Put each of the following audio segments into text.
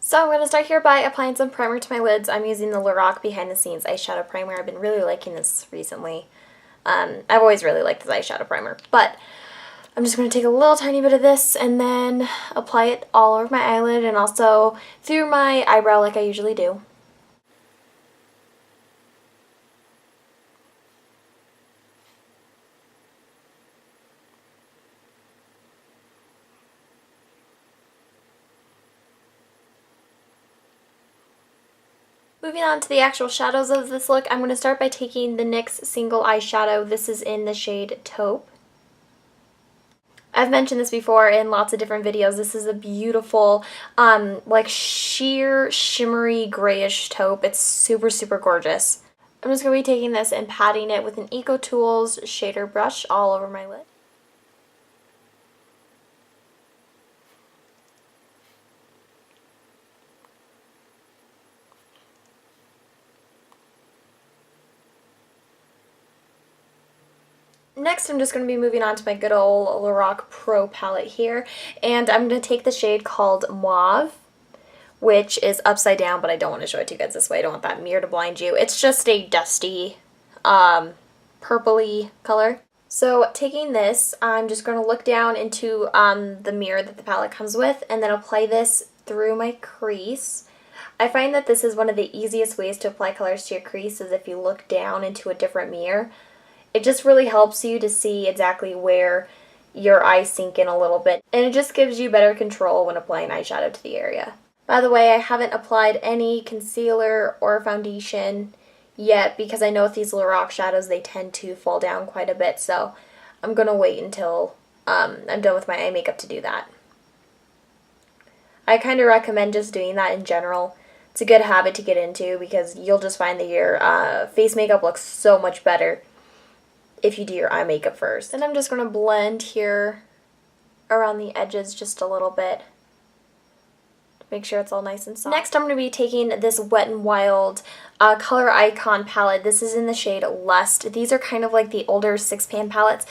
So I'm going to start here by applying some primer to my lids. I'm using the Lorac Behind the Scenes eyeshadow primer. I've been really liking this recently. I've always really liked this eyeshadow primer, but I'm just going to take a little tiny bit of this and then apply it all over my eyelid and also through my eyebrow like I usually do. Moving on to the actual shadows of this look, I'm going to start by taking the NYX single eyeshadow. This is in the shade Taupe. I've mentioned this before in lots of different videos. This is a beautiful, like sheer, shimmery, grayish taupe. It's super, super gorgeous. I'm just going to be taking this and patting it with an Eco Tools shader brush all over my lid. Next, I'm just going to be moving on to my good old Lorac Pro palette here, and I'm going to take the shade called Mauve, which is upside down, but I don't want to show it to you guys this way. I don't want that mirror to blind you. It's just a dusty, purpley color. So taking this, I'm just going to look down into the mirror that the palette comes with, and then apply this through my crease. I find that this is one of the easiest ways to apply colors to your crease is if you look down into a different mirror. It just really helps you to see exactly where your eyes sink in a little bit, and it just gives you better control when applying eyeshadow to the area. By the way, I haven't applied any concealer or foundation yet because I know with these Lorac shadows they tend to fall down quite a bit, so I'm going to wait until I'm done with my eye makeup to do that. I kind of recommend just doing that in general. It's a good habit to get into because you'll just find that your face makeup looks so much better if you do your eye makeup first. Then I'm just going to blend here around the edges just a little bit. Make sure it's all nice and soft. Next, I'm going to be taking this Wet n Wild Color Icon palette. This is in the shade Lust. These are kind of like the older 6-pan palettes.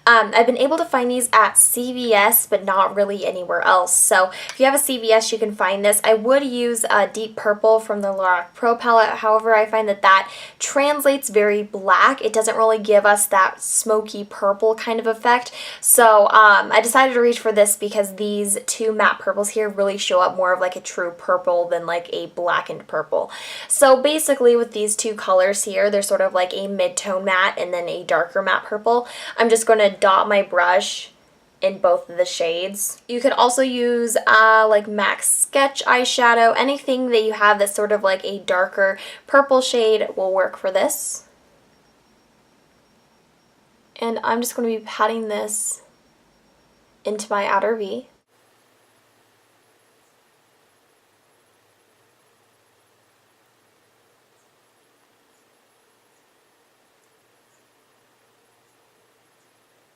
I've been able to find these at CVS, but not really anywhere else. So if you have a CVS, you can find this. I would use Deep Purple from the Lorac Pro palette. However, I find that that translates very black. It doesn't really give us that smoky purple kind of effect. So I decided to reach for this because these two matte purples here really show up more of like a true purple than like a blackened purple. So basically with these two colors here, they're sort of like a mid-tone matte and then a darker matte purple. I'm just going to dot my brush in both of the shades. You could also use like MAC Sketch eyeshadow. Anything that you have that's sort of like a darker purple shade will work for this. And I'm just going to be patting this into my outer V.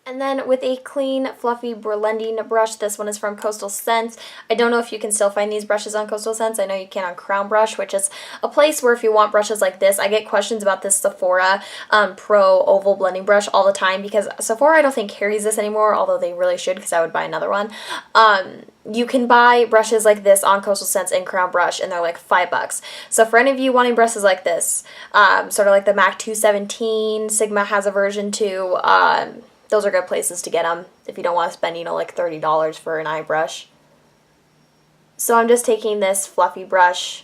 And then with a clean, fluffy blending brush, this one is from Coastal Scents. I don't know if you can still find these brushes on Coastal Scents. I know you can on Crown Brush, which is a place where if you want brushes like this, I get questions about this Sephora Pro Oval Blending Brush all the time because Sephora I don't think carries this anymore, although they really should because I would buy another one. You can buy brushes like this on Coastal Scents and Crown Brush, and they're like $5. So for any of you wanting brushes like this, sort of like the MAC 217, Sigma has a version too, those are good places to get them if you don't want to spend, you know, like $30 for an eye brush. So I'm just taking this fluffy brush,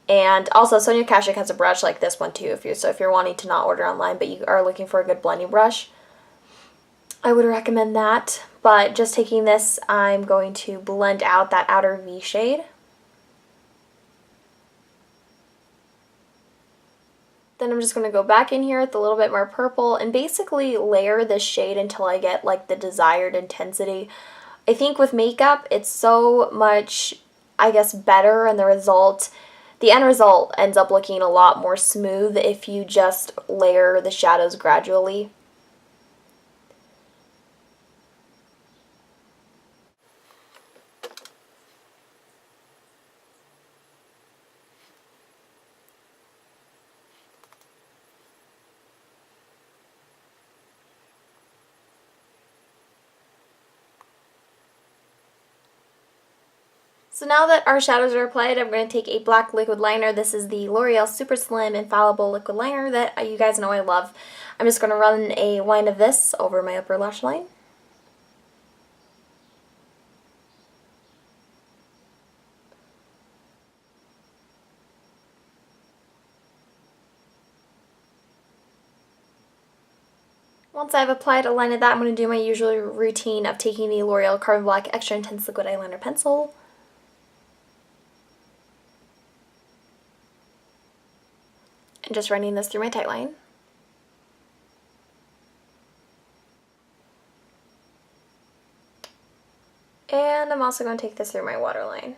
and also Sonia Kashuk has a brush like this one too if you're wanting to not order online but you are looking for a good blending brush. I would recommend that, but just taking this, I'm going to blend out that outer V shade. Then I'm just going to go back in here with a little bit more purple and basically layer this shade until I get like the desired intensity. I think with makeup, it's so much, I guess, better, and the end result ends up looking a lot more smooth if you just layer the shadows gradually. So now that our shadows are applied, I'm going to take a black liquid liner. This is the L'Oreal Super Slim Infallible Liquid Liner that you guys know I love. I'm just going to run a line of this over my upper lash line. Once I've applied a line of that, I'm going to do my usual routine of taking the L'Oreal Carbon Black Extra Intense Liquid Eyeliner Pencil and just running this through my tight line. And I'm also going to take this through my waterline.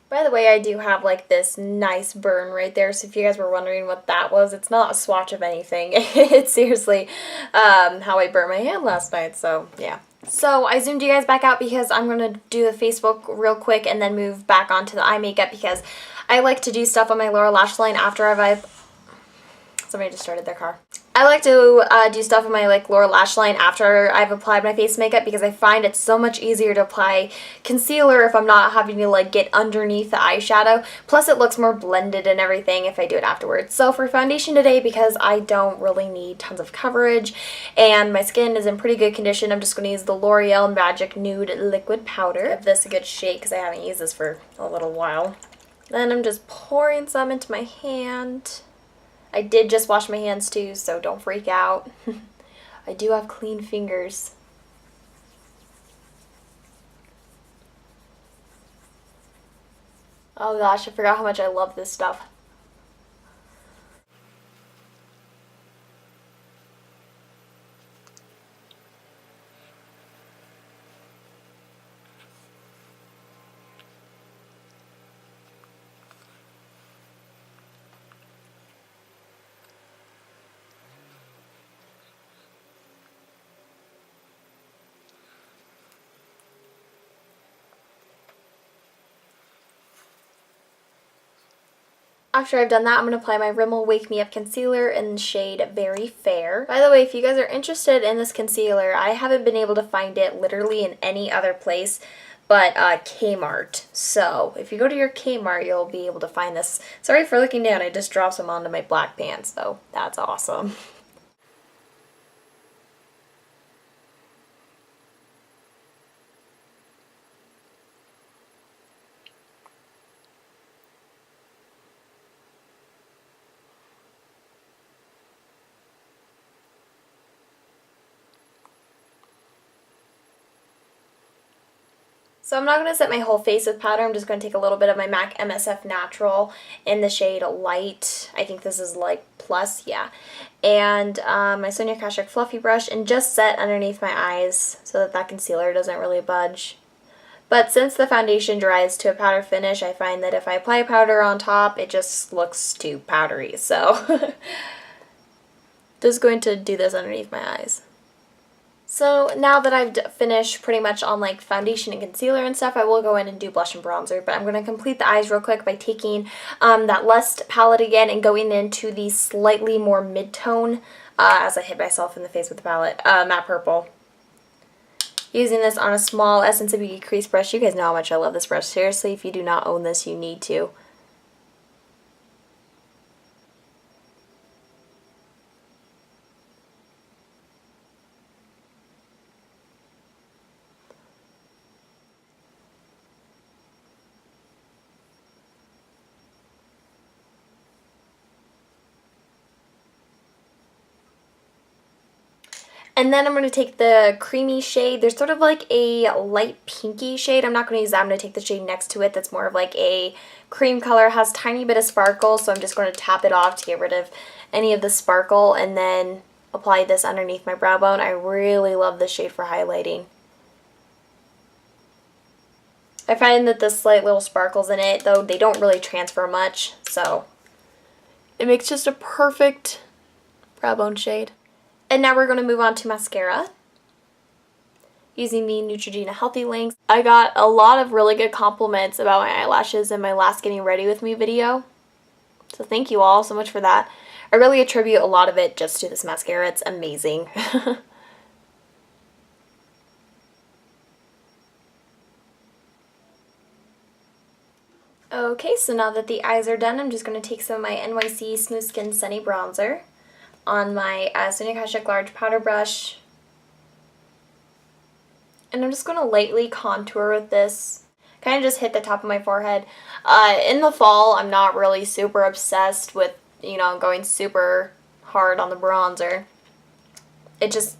By the way, I do have like this nice burn right there, so if you guys were wondering what that was, it's not a swatch of anything. It's seriously how I burned my hand last night, so yeah. So I zoomed you guys back out because I'm going to do the Facebook real quick and then move back onto the eye makeup because I like to do stuff on my lower lash line after somebody just started their car. I like to do stuff on my lower lash line after I've applied my face makeup because I find it's so much easier to apply concealer if I'm not having to get underneath the eyeshadow. Plus it looks more blended and everything if I do it afterwards. So for foundation today, because I don't really need tons of coverage and my skin is in pretty good condition, I'm just going to use the L'Oreal Magic Nude Liquid Powder. Give this a good shake because I haven't used this for a little while. Then I'm just pouring some into my hand. I did just wash my hands too, so don't freak out. I do have clean fingers. Oh gosh, I forgot how much I love this stuff. After I've done that, I'm going to apply my Rimmel Wake Me Up Concealer in the shade Very Fair. By the way, if you guys are interested in this concealer, I haven't been able to find it literally in any other place but Kmart. So if you go to your Kmart, you'll be able to find this. Sorry for looking down, I just dropped some onto my black pants, though. That's awesome. So I'm not going to set my whole face with powder. I'm just going to take a little bit of my MAC MSF Natural in the shade Light. I think this is like Plus, yeah. And my Sonia Kashuk Fluffy Brush and just set underneath my eyes so that that concealer doesn't really budge. But since the foundation dries to a powder finish, I find that if I apply powder on top, it just looks too powdery. So just going to do this underneath my eyes. So now that I've finished pretty much on foundation and concealer and stuff, I will go in and do blush and bronzer. But I'm going to complete the eyes real quick by taking that Lust palette again and going into the slightly more mid-tone as I hit myself in the face with the palette, matte purple. Using this on a small Essence of Beauty crease brush. You guys know how much I love this brush. Seriously, if you do not own this, you need to. And then I'm going to take the creamy shade. There's sort of like a light pinky shade. I'm not going to use that. I'm going to take the shade next to it that's more of like a cream color. It has a tiny bit of sparkle, so I'm just going to tap it off to get rid of any of the sparkle and then apply this underneath my brow bone. I really love this shade for highlighting. I find that the slight little sparkles in it, though, they don't really transfer much, so it makes just a perfect brow bone shade. And now we're going to move on to mascara. using the Neutrogena Healthy Links. I got a lot of really good compliments about my eyelashes in my last Getting Ready With Me video. So thank you all so much for that. I really attribute a lot of it just to this mascara. It's amazing. Okay, so now that the eyes are done, I'm just going to take some of my NYC Smooth Skin Sunny Bronzer on my Sonia Kashuk Large Powder Brush. And I'm just going to lightly contour with this. Kind of just hit the top of my forehead. In the fall, I'm not really super obsessed with, going super hard on the bronzer. It just,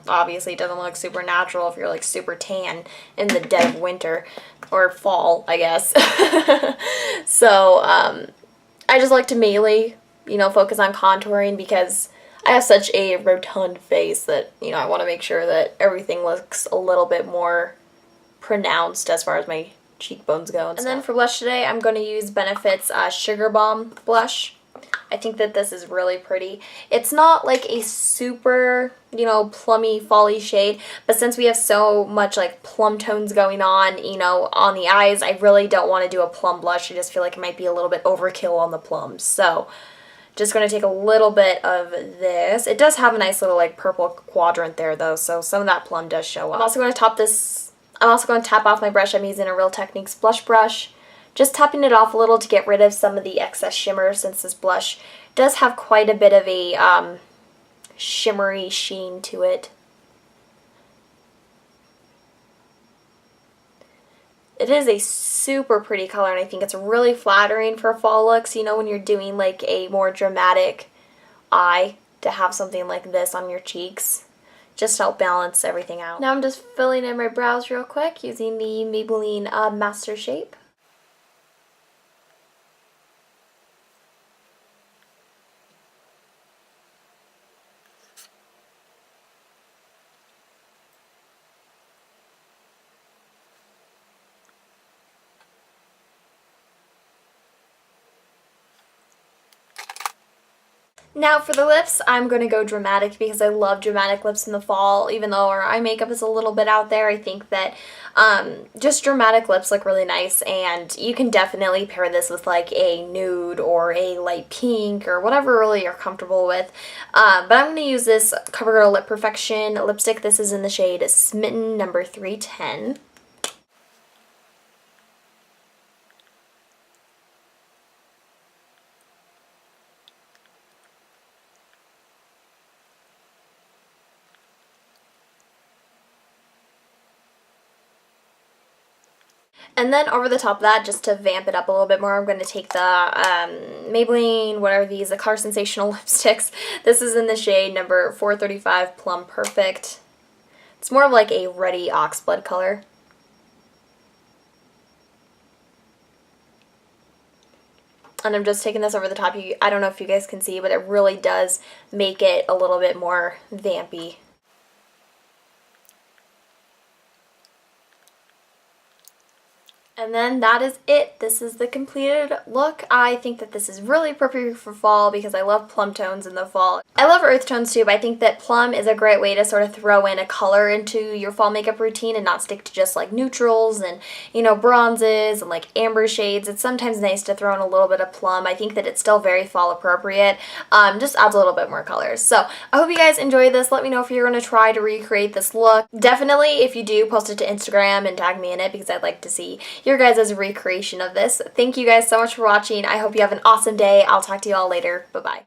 obviously doesn't look super natural if you're like super tan in the dead of winter or fall, I guess. So, I just like to mainly, focus on contouring because I have such a rotund face that, I want to make sure that everything looks a little bit more pronounced as far as my cheekbones go. And then for blush today, I'm going to use Benefit's Sugar Bomb blush. I think that this is really pretty. It's not like a super, plummy, fall-y shade, but since we have so much like plum tones going on, on the eyes, I really don't want to do a plum blush. I just feel like it might be a little bit overkill on the plums. So just going to take a little bit of this. It does have a nice little like purple quadrant there though, so some of that plum does show up. I'm also going to tap off my brush. I'm using a Real Techniques blush brush. Just tapping it off a little to get rid of some of the excess shimmer since this blush does have quite a bit of a shimmery sheen to it. It is a super pretty color and I think it's really flattering for fall looks, when you're doing like a more dramatic eye, to have something like this on your cheeks. Just to help balance everything out. Now I'm just filling in my brows real quick using the Maybelline Master Shape. Now for the lips, I'm going to go dramatic because I love dramatic lips in the fall. Even though our eye makeup is a little bit out there, I think that just dramatic lips look really nice, and you can definitely pair this with like a nude or a light pink or whatever really you're comfortable with. But I'm going to use this CoverGirl Lip Perfection lipstick. This is in the shade Smitten number 310. And then over the top of that, just to vamp it up a little bit more, I'm going to take the Maybelline, the Color Sensational lipsticks. This is in the shade number 435 Plum Perfect. It's more of like a ruddy oxblood color. And I'm just taking this over the top. I don't know if you guys can see, but it really does make it a little bit more vampy. And then that is it. This is the completed look. I think that this is really appropriate for fall because I love plum tones in the fall. I love earth tones too, but I think that plum is a great way to sort of throw in a color into your fall makeup routine and not stick to just like neutrals and, bronzes and like amber shades. It's sometimes nice to throw in a little bit of plum. I think that it's still very fall appropriate. Just adds a little bit more colors. So I hope you guys enjoyed this. Let me know if you're going to try to recreate this look. Definitely, if you do, post it to Instagram and tag me in it because I'd like to see your guys' recreation of this. Thank you guys so much for watching. I hope you have an awesome day. I'll talk to you all later. Bye-bye.